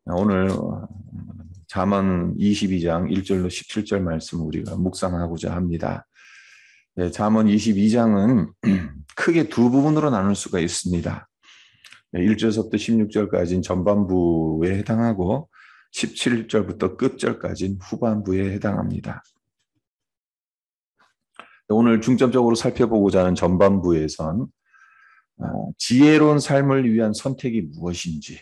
오늘 잠언 22장 1절로 17절 말씀 우리가 묵상하고자 합니다. 잠언 22장은 크게 두 부분으로 나눌 수가 있습니다. 1절부터 16절까지는 전반부에 해당하고 17절부터 끝절까지는 후반부에 해당합니다. 오늘 중점적으로 살펴보고자 하는 전반부에선 지혜로운 삶을 위한 선택이 무엇인지,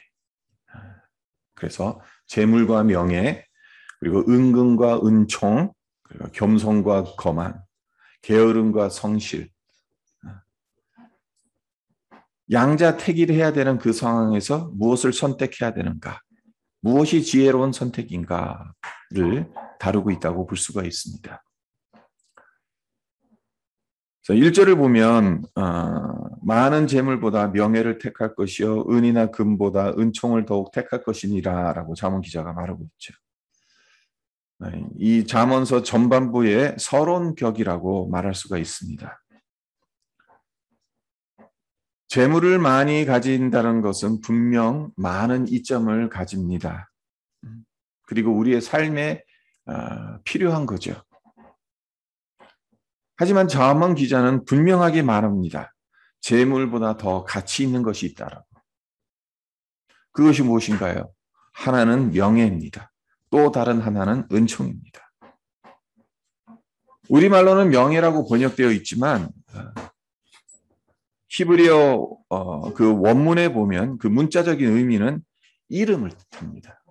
그래서 재물과 명예, 그리고 은근과 은총, 그리고 겸손과 거만, 게으름과 성실, 양자택일해야 되는 그 상황에서 무엇을 선택해야 되는가, 무엇이 지혜로운 선택인가를 다루고 있다고 볼 수가 있습니다. 그래서 1절을 보면 많은 재물보다 명예를 택할 것이요 은이나 금보다 은총을 더욱 택할 것이니라 라고 잠언 기자가 말하고 있죠. 이 잠언서 전반부의 서론격이라고 말할 수가 있습니다. 재물을 많이 가진다는 것은 분명 많은 이점을 가집니다. 그리고 우리의 삶에 필요한 거죠. 하지만 잠언 기자는 분명하게 말합니다. 재물보다 더 가치 있는 것이 있다라고. 그것이 무엇인가요? 하나는 명예입니다. 또 다른 하나는 은총입니다. 우리말로는 명예라고 번역되어 있지만 히브리어 그 원문에 보면 그 문자적인 의미는 이름을 뜻합니다.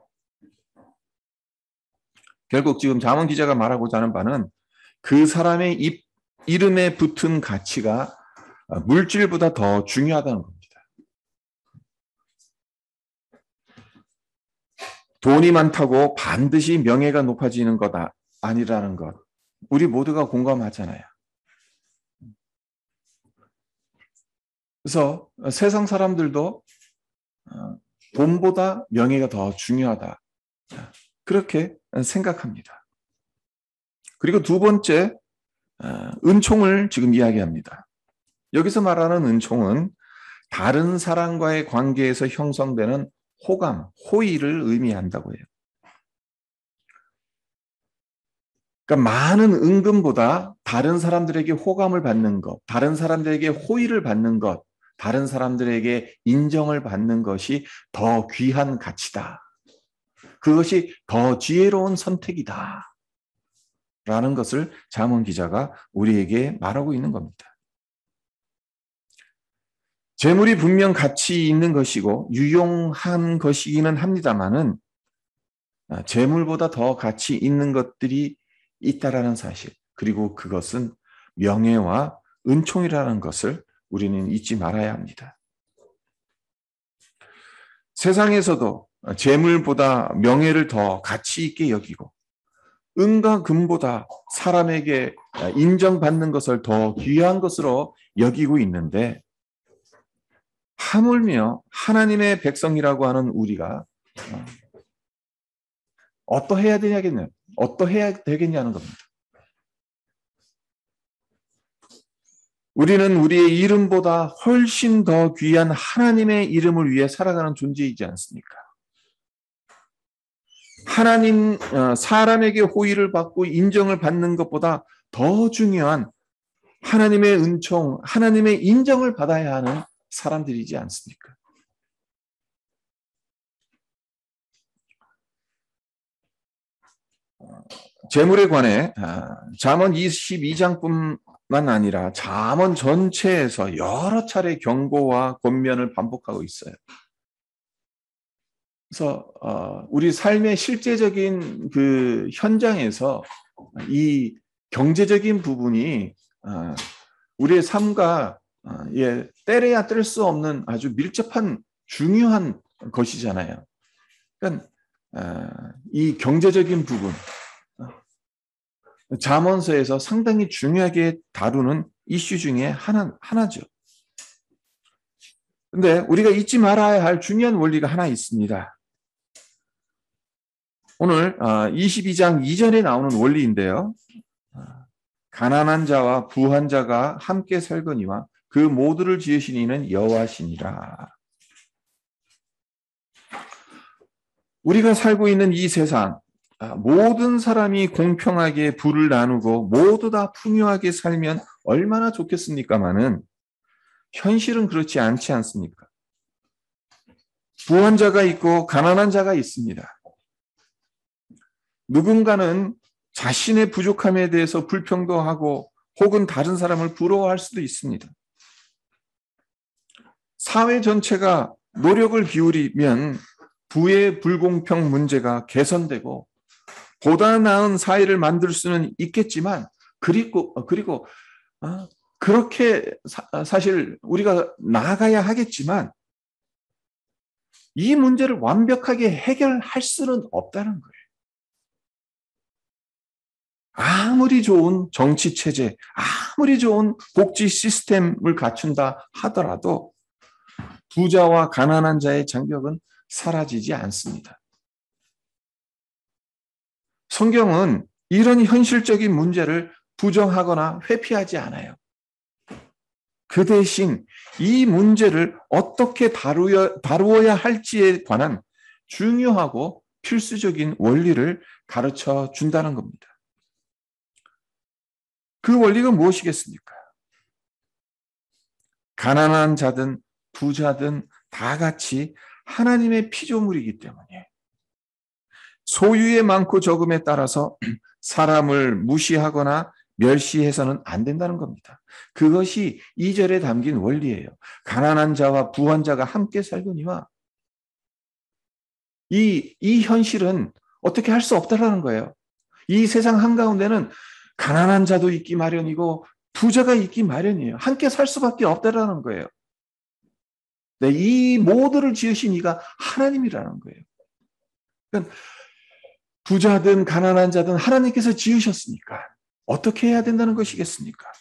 결국 지금 잠언 기자가 말하고자 하는 바는 그 사람의 이름에 붙은 가치가 물질보다 더 중요하다는 겁니다. 돈이 많다고 반드시 명예가 높아지는 것 아니라는 것, 우리 모두가 공감하잖아요. 그래서 세상 사람들도 돈보다 명예가 더 중요하다, 그렇게 생각합니다. 그리고 두 번째, 은총을 지금 이야기합니다. 여기서 말하는 은총은 다른 사람과의 관계에서 형성되는 호감, 호의를 의미한다고 해요. 그러니까 많은 은금보다 다른 사람들에게 호감을 받는 것, 다른 사람들에게 호의를 받는 것, 다른 사람들에게 인정을 받는 것이 더 귀한 가치다. 그것이 더 지혜로운 선택이다. 라는 것을 잠언 기자가 우리에게 말하고 있는 겁니다. 재물이 분명 가치 있는 것이고 유용한 것이기는 합니다만은 재물보다 더 가치 있는 것들이 있다라는 사실, 그리고 그것은 명예와 은총이라는 것을 우리는 잊지 말아야 합니다. 세상에서도 재물보다 명예를 더 가치 있게 여기고 은과 금보다 사람에게 인정받는 것을 더 귀한 것으로 여기고 있는데, 하물며 하나님의 백성이라고 하는 우리가 어떠해야 되겠냐는 겁니다. 우리는 우리의 이름보다 훨씬 더 귀한 하나님의 이름을 위해 살아가는 존재이지 않습니까? 사람에게 호의를 받고 인정을 받는 것보다 더 중요한 하나님의 은총, 하나님의 인정을 받아야 하는 사람들이지 않습니까? 재물에 관해 잠언 22장뿐만 아니라 잠언 전체에서 여러 차례 경고와 권면을 반복하고 있어요. 그래서 우리 삶의 실제적인 그 현장에서 이 경제적인 부분이 우리의 삶과 떼려야 뗄 수 없는 아주 밀접한 중요한 것이잖아요. 그러니까 이 경제적인 부분, 잠언서에서 상당히 중요하게 다루는 이슈 중에 하나죠. 근데 우리가 잊지 말아야 할 중요한 원리가 하나 있습니다. 오늘 22장 이전에 나오는 원리인데요. 가난한 자와 부한 자가 함께 살거니와 그 모두를 지으신 이는 여호와시니라. 우리가 살고 있는 이 세상, 모든 사람이 공평하게 부를 나누고 모두 다 풍요하게 살면 얼마나 좋겠습니까마는 현실은 그렇지 않지 않습니까? 부한 자가 있고 가난한 자가 있습니다. 누군가는 자신의 부족함에 대해서 불평도하고 혹은 다른 사람을 부러워할 수도 있습니다. 사회 전체가 노력을 기울이면 부의 불공평 문제가 개선되고 보다 나은 사회를 만들 수는 있겠지만 그리고 그렇게 사실 우리가 나아가야 하겠지만 이 문제를 완벽하게 해결할 수는 없다는 거예요. 아무리 좋은 정치 체제, 아무리 좋은 복지 시스템을 갖춘다 하더라도 부자와 가난한 자의 장벽은 사라지지 않습니다. 성경은 이런 현실적인 문제를 부정하거나 회피하지 않아요. 그 대신 이 문제를 어떻게 다루어야 할지에 관한 중요하고 필수적인 원리를 가르쳐 준다는 겁니다. 그 원리가 무엇이겠습니까? 가난한 자든 부자든 다 같이 하나님의 피조물이기 때문에 소유의 많고 적음에 따라서 사람을 무시하거나 멸시해서는 안 된다는 겁니다. 그것이 2절에 담긴 원리예요. 가난한 자와 부한 자가 함께 살거니와 이 현실은 어떻게 할 수 없다라는 거예요. 이 세상 한가운데는 가난한 자도 있기 마련이고 부자가 있기 마련이에요. 함께 살 수밖에 없다라는 거예요. 네, 이 모두를 지으신 이가 하나님이라는 거예요. 그러니까 부자든 가난한 자든 하나님께서 지으셨으니까 어떻게 해야 된다는 것이겠습니까?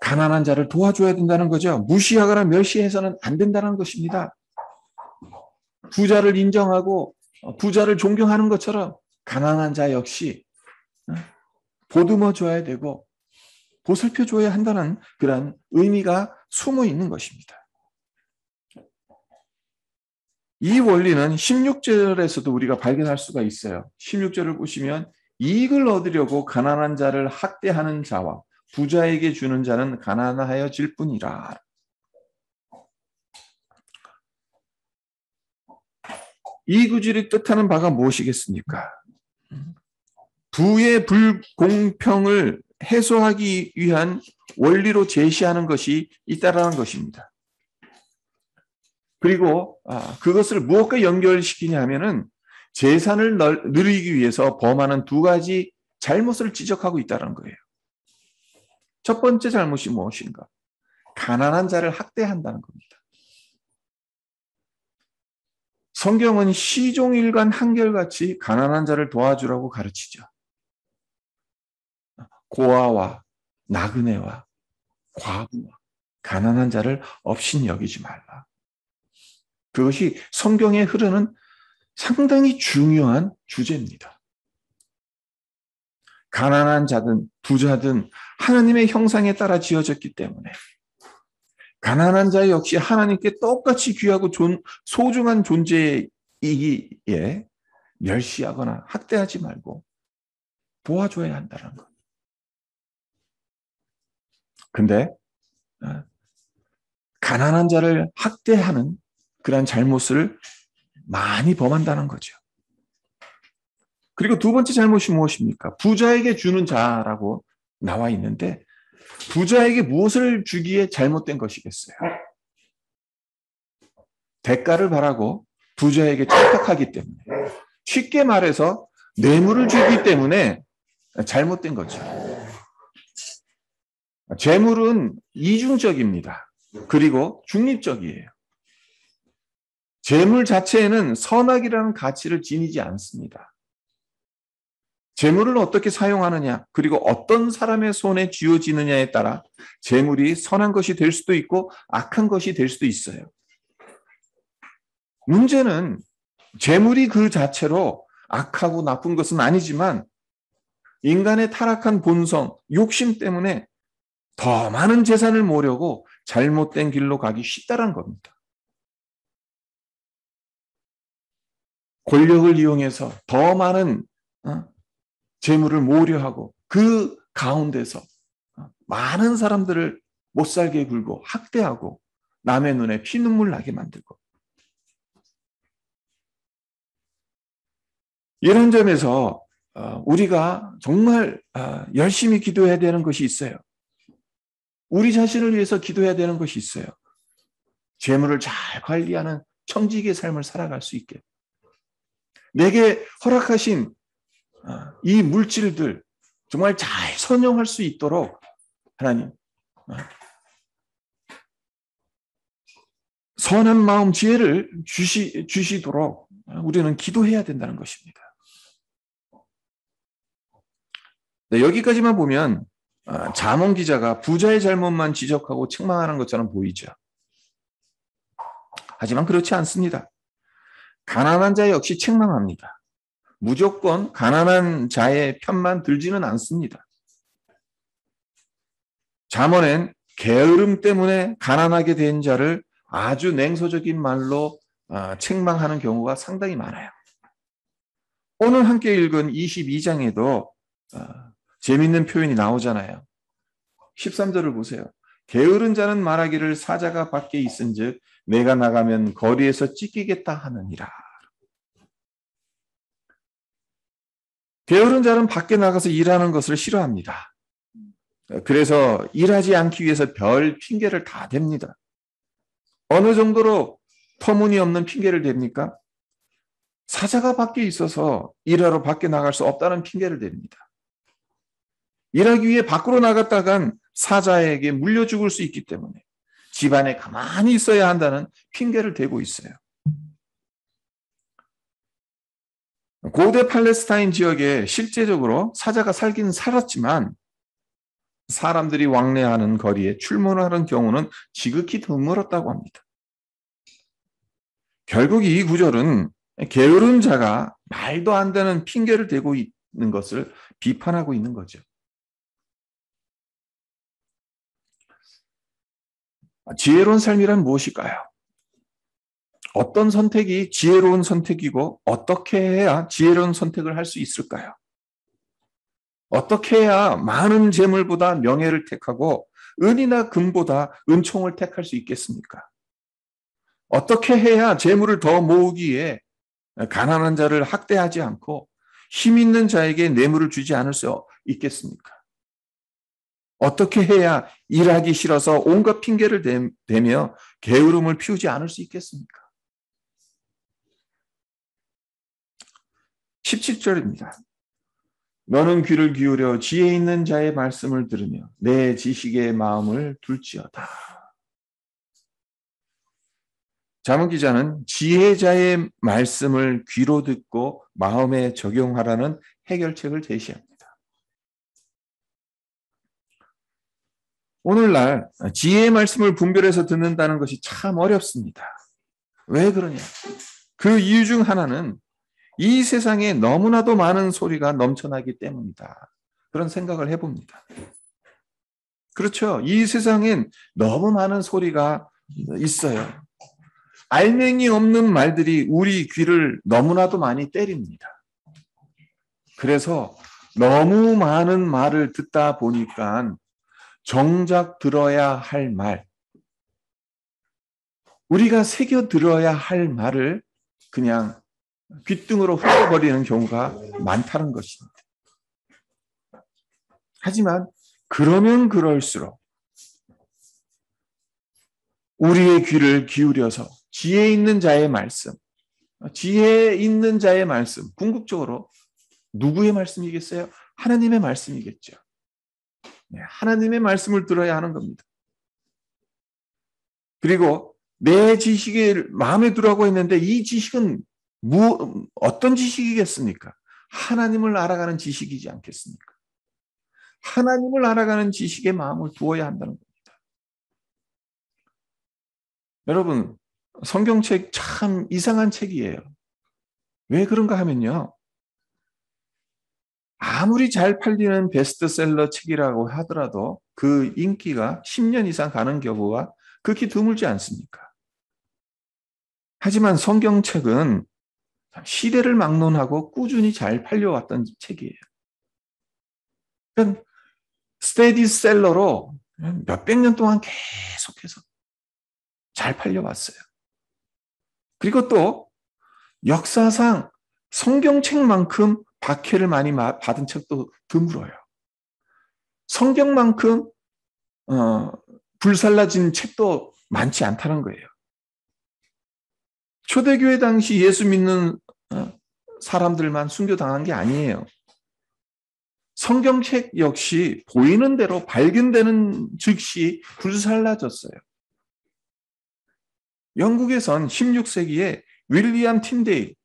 가난한 자를 도와줘야 된다는 거죠. 무시하거나 멸시해서는 안 된다는 것입니다. 부자를 인정하고 부자를 존경하는 것처럼 가난한 자 역시 보듬어 줘야 되고 보살펴 줘야 한다는 그런 의미가 숨어 있는 것입니다. 이 원리는 16절에서도 우리가 발견할 수가 있어요. 16절을 보시면 이익을 얻으려고 가난한 자를 학대하는 자와 부자에게 주는 자는 가난하여질 뿐이라. 이 구절이 뜻하는 바가 무엇이겠습니까? 부의 불공평을 해소하기 위한 원리로 제시하는 것이 있다라는 것입니다. 그리고 그것을 무엇과 연결시키냐 하면은 재산을 누리기 위해서 범하는 두 가지 잘못을 지적하고 있다는 거예요. 첫 번째 잘못이 무엇인가? 가난한 자를 학대한다는 겁니다. 성경은 시종일관 한결같이 가난한 자를 도와주라고 가르치죠. 고아와 나그네와 과부와 가난한 자를 업신 여기지 말라. 그것이 성경에 흐르는 상당히 중요한 주제입니다. 가난한 자든 부자든 하나님의 형상에 따라 지어졌기 때문에 가난한 자 역시 하나님께 똑같이 귀하고 소중한 존재이기에 멸시하거나 학대하지 말고 도와줘야 한다는 것. 근데 가난한 자를 학대하는 그런 잘못을 많이 범한다는 거죠. 그리고 두 번째 잘못이 무엇입니까? 부자에게 주는 자라고 나와 있는데 부자에게 무엇을 주기에 잘못된 것이겠어요? 대가를 바라고 부자에게 착각하기 때문에 쉽게 말해서 뇌물을 주기 때문에 잘못된 거죠. 재물은 이중적입니다. 그리고 중립적이에요. 재물 자체에는 선악이라는 가치를 지니지 않습니다. 재물을 어떻게 사용하느냐, 그리고 어떤 사람의 손에 쥐어지느냐에 따라 재물이 선한 것이 될 수도 있고 악한 것이 될 수도 있어요. 문제는 재물이 그 자체로 악하고 나쁜 것은 아니지만 인간의 타락한 본성, 욕심 때문에 더 많은 재산을 모으려고 잘못된 길로 가기 쉽다는 겁니다. 권력을 이용해서 더 많은 재물을 모으려 하고 그 가운데서 많은 사람들을 못 살게 굴고 학대하고 남의 눈에 피눈물 나게 만들고, 이런 점에서 우리가 정말 열심히 기도해야 되는 것이 있어요. 우리 자신을 위해서 기도해야 되는 것이 있어요. 재물을 잘 관리하는 청지기의 삶을 살아갈 수 있게, 내게 허락하신 이 물질들 정말 잘 선용할 수 있도록 하나님 선한 마음 지혜를 주시도록 우리는 기도해야 된다는 것입니다. 네, 여기까지만 보면 잠언 기자가 부자의 잘못만 지적하고 책망하는 것처럼 보이죠. 하지만 그렇지 않습니다. 가난한 자 역시 책망합니다. 무조건 가난한 자의 편만 들지는 않습니다. 잠언엔 게으름 때문에 가난하게 된 자를 아주 냉소적인 말로 책망하는 경우가 상당히 많아요. 오늘 함께 읽은 22장에도 재미있는 표현이 나오잖아요. 13절을 보세요. 게으른 자는 말하기를 사자가 밖에 있은즉 내가 나가면 거리에서 찢기겠다 하느니라. 게으른 자는 밖에 나가서 일하는 것을 싫어합니다. 그래서 일하지 않기 위해서 별 핑계를 다 댑니다. 어느 정도로 터무니없는 핑계를 댑니까? 사자가 밖에 있어서 일하러 밖에 나갈 수 없다는 핑계를 댑니다. 일하기 위해 밖으로 나갔다간 사자에게 물려 죽을 수 있기 때문에 집안에 가만히 있어야 한다는 핑계를 대고 있어요. 고대 팔레스타인 지역에 실제적으로 사자가 살긴 살았지만 사람들이 왕래하는 거리에 출몰하는 경우는 지극히 드물었다고 합니다. 결국 이 구절은 게으른 자가 말도 안 되는 핑계를 대고 있는 것을 비판하고 있는 거죠. 지혜로운 삶이란 무엇일까요? 어떤 선택이 지혜로운 선택이고 어떻게 해야 지혜로운 선택을 할 수 있을까요? 어떻게 해야 많은 재물보다 명예를 택하고 은이나 금보다 은총을 택할 수 있겠습니까? 어떻게 해야 재물을 더 모으기 위해 가난한 자를 학대하지 않고 힘 있는 자에게 뇌물을 주지 않을 수 있겠습니까? 어떻게 해야 일하기 싫어서 온갖 핑계를 대며 게으름을 피우지 않을 수 있겠습니까? 17절입니다. 너는 귀를 기울여 지혜 있는 자의 말씀을 들으며 내 지식의 마음을 둘지어다. 잠언 기자는 지혜자의 말씀을 귀로 듣고 마음에 적용하라는 해결책을 제시합니다. 오늘날 지혜의 말씀을 분별해서 듣는다는 것이 참 어렵습니다. 왜 그러냐? 그 이유 중 하나는 이 세상에 너무나도 많은 소리가 넘쳐나기 때문이다. 그런 생각을 해봅니다. 그렇죠. 이 세상엔 너무 많은 소리가 있어요. 알맹이 없는 말들이 우리 귀를 너무나도 많이 때립니다. 그래서 너무 많은 말을 듣다 보니까 정작 들어야 할 말, 우리가 새겨 들어야 할 말을 그냥 귓등으로 흘려버리는 경우가 많다는 것입니다. 하지만 그러면 그럴수록 우리의 귀를 기울여서 지혜 있는 자의 말씀, 지혜 있는 자의 말씀, 궁극적으로 누구의 말씀이겠어요? 하나님의 말씀이겠죠. 하나님의 말씀을 들어야 하는 겁니다. 그리고 내 지식이 마음에 들어하고 있는데 이 지식은 어떤 지식이겠습니까? 하나님을 알아가는 지식이지 않겠습니까? 하나님을 알아가는 지식에 마음을 두어야 한다는 겁니다. 여러분, 성경책 참 이상한 책이에요. 왜 그런가 하면요. 아무리 잘 팔리는 베스트셀러 책이라고 하더라도 그 인기가 10년 이상 가는 경우가 극히 드물지 않습니까? 하지만 성경책은 시대를 막론하고 꾸준히 잘 팔려왔던 책이에요. 그러니까 스테디셀러로 몇백 년 동안 계속해서 잘 팔려왔어요. 그리고 또 역사상 성경책만큼 박해를 많이 받은 책도 드물어요. 성경만큼 불살라진 책도 많지 않다는 거예요. 초대교회 당시 예수 믿는 사람들만 순교당한 게 아니에요. 성경책 역시 보이는 대로 발견되는 즉시 불살라졌어요. 영국에선 16세기에 윌리엄 틴데일,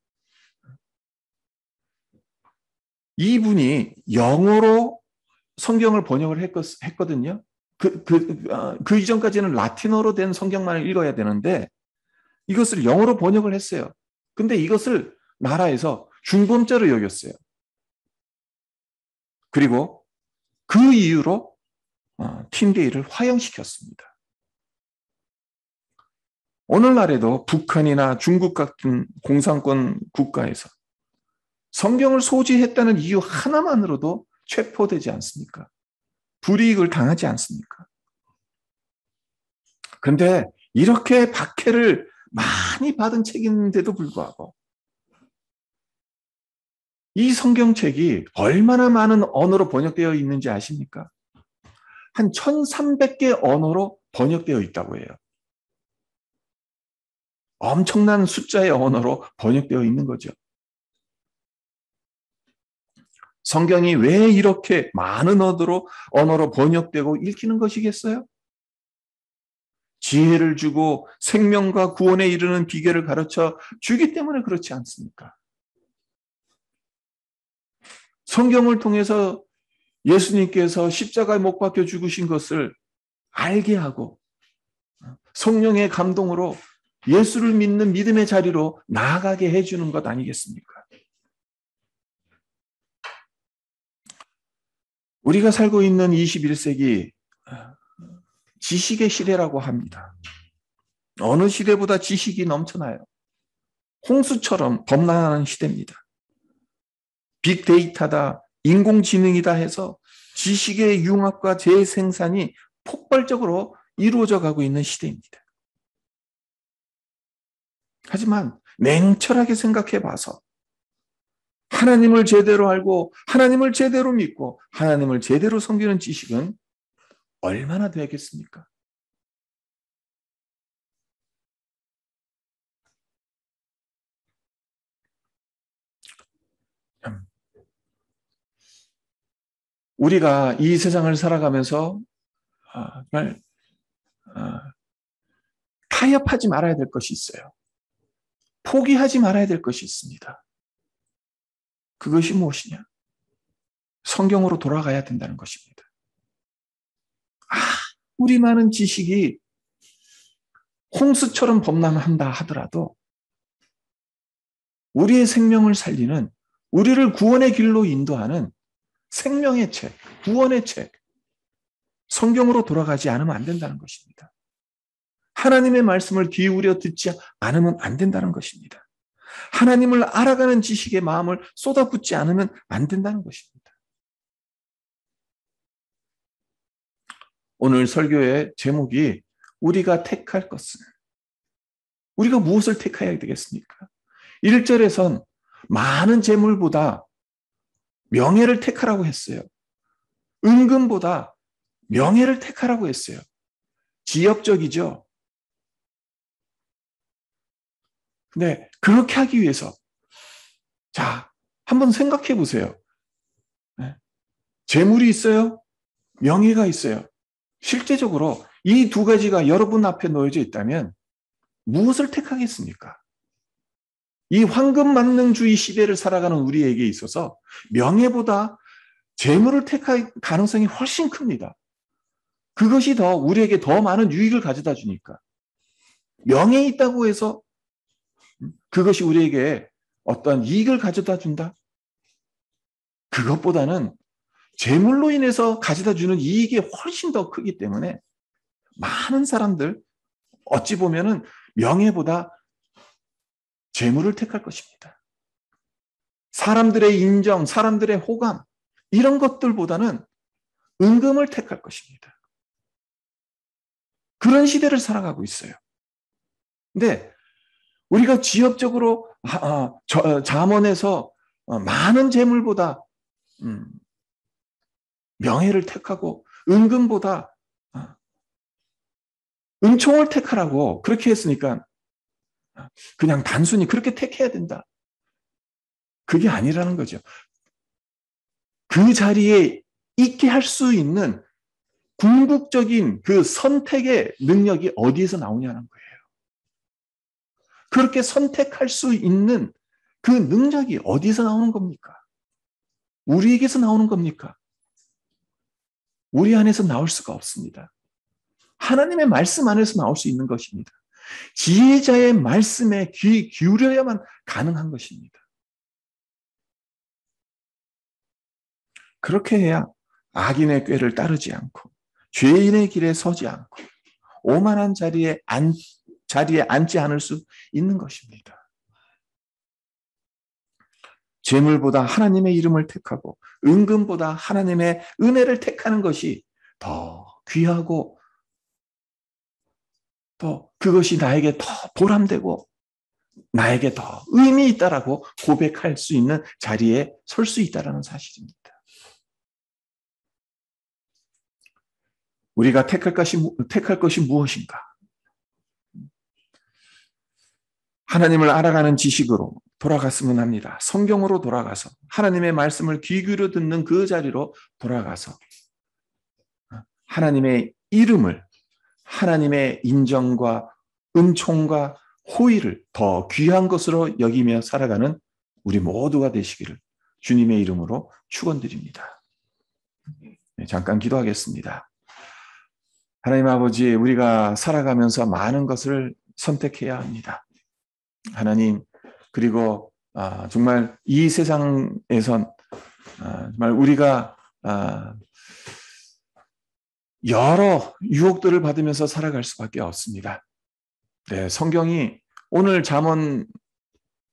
이분이 영어로 성경을 번역을 했거든요. 그 이전까지는 라틴어로 된 성경만을 읽어야 되는데 이것을 영어로 번역을 했어요. 근데 이것을 나라에서 중범죄로 여겼어요. 그리고 그 이유로 틴데일을 화형시켰습니다. 오늘날에도 북한이나 중국 같은 공산권 국가에서 성경을 소지했다는 이유 하나만으로도 체포되지 않습니까? 불이익을 당하지 않습니까? 그런데 이렇게 박해를 많이 받은 책인데도 불구하고 이 성경책이 얼마나 많은 언어로 번역되어 있는지 아십니까? 한 1300개 언어로 번역되어 있다고 해요. 엄청난 숫자의 언어로 번역되어 있는 거죠. 성경이 왜 이렇게 많은 언어로 번역되고 읽히는 것이겠어요? 지혜를 주고 생명과 구원에 이르는 비결을 가르쳐 주기 때문에 그렇지 않습니까? 성경을 통해서 예수님께서 십자가에 못 박혀 죽으신 것을 알게 하고 성령의 감동으로 예수를 믿는 믿음의 자리로 나아가게 해주는 것 아니겠습니까? 우리가 살고 있는 21세기 지식의 시대라고 합니다. 어느 시대보다 지식이 넘쳐나요. 홍수처럼 범람하는 시대입니다. 빅데이터다, 인공지능이다 해서 지식의 융합과 재생산이 폭발적으로 이루어져 가고 있는 시대입니다. 하지만 냉철하게 생각해 봐서 하나님을 제대로 알고 하나님을 제대로 믿고 하나님을 제대로 섬기는 지식은 얼마나 되겠습니까? 우리가 이 세상을 살아가면서 정말 타협하지 말아야 될 것이 있어요. 포기하지 말아야 될 것이 있습니다. 그것이 무엇이냐? 성경으로 돌아가야 된다는 것입니다. 우리 많은 지식이 홍수처럼 범람한다 하더라도 우리의 생명을 살리는, 우리를 구원의 길로 인도하는 생명의 책, 구원의 책, 성경으로 돌아가지 않으면 안 된다는 것입니다. 하나님의 말씀을 기울여 듣지 않으면 안 된다는 것입니다. 하나님을 알아가는 지식의 마음을 쏟아붓지 않으면 안 된다는 것입니다. 오늘 설교의 제목이 우리가 택할 것은, 우리가 무엇을 택해야 되겠습니까? 1절에선 많은 재물보다 명예를 택하라고 했어요. 은금보다 명예를 택하라고 했어요. 지엽적이죠. 근데 그렇게 하기 위해서 자, 한번 생각해 보세요. 재물이 있어요? 명예가 있어요. 실제적으로 이 두 가지가 여러분 앞에 놓여져 있다면 무엇을 택하겠습니까? 이 황금만능주의 시대를 살아가는 우리에게 있어서 명예보다 재물을 택할 가능성이 훨씬 큽니다. 그것이 더 우리에게 더 많은 유익을 가져다 주니까. 명예에 있다고 해서 그것이 우리에게 어떤 이익을 가져다 준다? 그것보다는 재물로 인해서 가져다 주는 이익이 훨씬 더 크기 때문에 많은 사람들, 어찌 보면은 명예보다 재물을 택할 것입니다. 사람들의 인정, 사람들의 호감, 이런 것들보다는 은금을 택할 것입니다. 그런 시대를 살아가고 있어요. 근데 우리가 지엽적으로 잠언에서 많은 재물보다 명예를 택하고 은금보다 은총을 택하라고 그렇게 했으니까 그냥 단순히 그렇게 택해야 된다. 그게 아니라는 거죠. 그 자리에 있게 할 수 있는 궁극적인 그 선택의 능력이 어디에서 나오냐는 거예요. 그렇게 선택할 수 있는 그 능력이 어디서 나오는 겁니까? 우리에게서 나오는 겁니까? 우리 안에서 나올 수가 없습니다. 하나님의 말씀 안에서 나올 수 있는 것입니다. 지혜자의 말씀에 귀 기울여야만 가능한 것입니다. 그렇게 해야 악인의 꾀를 따르지 않고 죄인의 길에 서지 않고 오만한 자리에 앉지 않을 수 있는 것입니다. 재물보다 하나님의 이름을 택하고 은금보다 하나님의 은혜를 택하는 것이 더 귀하고 또 그것이 나에게 더 보람되고 나에게 더 의미 있다라고 고백할 수 있는 자리에 설 수 있다라는 사실입니다. 우리가 택할 것이 무엇인가? 하나님을 알아가는 지식으로 돌아갔으면 합니다. 성경으로 돌아가서 하나님의 말씀을 귀 기울여 듣는 그 자리로 돌아가서 하나님의 이름을, 하나님의 인정과 은총과 호의를 더 귀한 것으로 여기며 살아가는 우리 모두가 되시기를 주님의 이름으로 축원드립니다. 네, 잠깐 기도하겠습니다. 하나님 아버지, 우리가 살아가면서 많은 것을 선택해야 합니다. 하나님, 그리고 정말 이 세상에선 정말 우리가 여러 유혹들을 받으면서 살아갈 수밖에 없습니다. 네, 성경이 오늘 잠언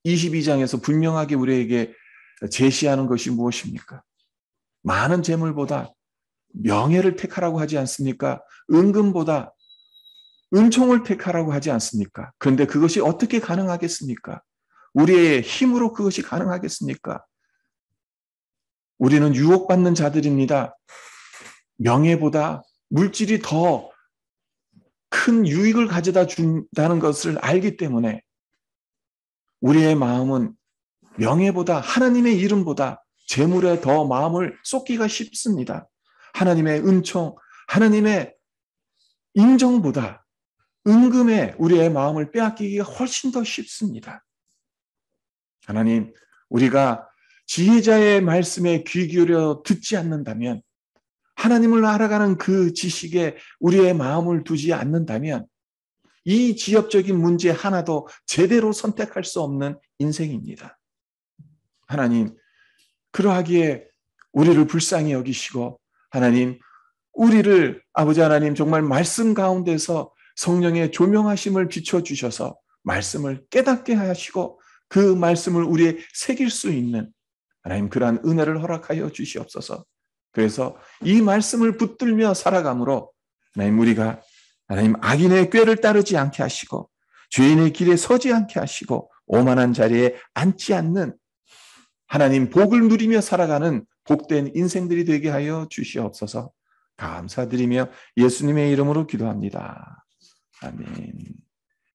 22장에서 분명하게 우리에게 제시하는 것이 무엇입니까? 많은 재물보다 명예를 택하라고 하지 않습니까? 은금보다 은총을 택하라고 하지 않습니까? 그런데 그것이 어떻게 가능하겠습니까? 우리의 힘으로 그것이 가능하겠습니까? 우리는 유혹받는 자들입니다. 명예보다 물질이 더 큰 유익을 가져다 준다는 것을 알기 때문에 우리의 마음은 명예보다 하나님의 이름보다 재물에 더 마음을 쏟기가 쉽습니다. 하나님의 은총, 하나님의 인정보다 은금에 우리의 마음을 빼앗기기가 훨씬 더 쉽습니다. 하나님, 우리가 지혜자의 말씀에 귀 기울여 듣지 않는다면, 하나님을 알아가는 그 지식에 우리의 마음을 두지 않는다면 이 지엽적인 문제 하나도 제대로 선택할 수 없는 인생입니다. 하나님, 그러하기에 우리를 불쌍히 여기시고 하나님, 우리를 아버지 하나님 정말 말씀 가운데서 성령의 조명하심을 비춰주셔서 말씀을 깨닫게 하시고 그 말씀을 우리에 새길 수 있는 하나님 그러한 은혜를 허락하여 주시옵소서. 그래서 이 말씀을 붙들며 살아감으로 하나님 우리가 하나님 악인의 꾀를 따르지 않게 하시고 죄인의 길에 서지 않게 하시고 오만한 자리에 앉지 않는 하나님 복을 누리며 살아가는 복된 인생들이 되게 하여 주시옵소서. 감사드리며 예수님의 이름으로 기도합니다. 아멘.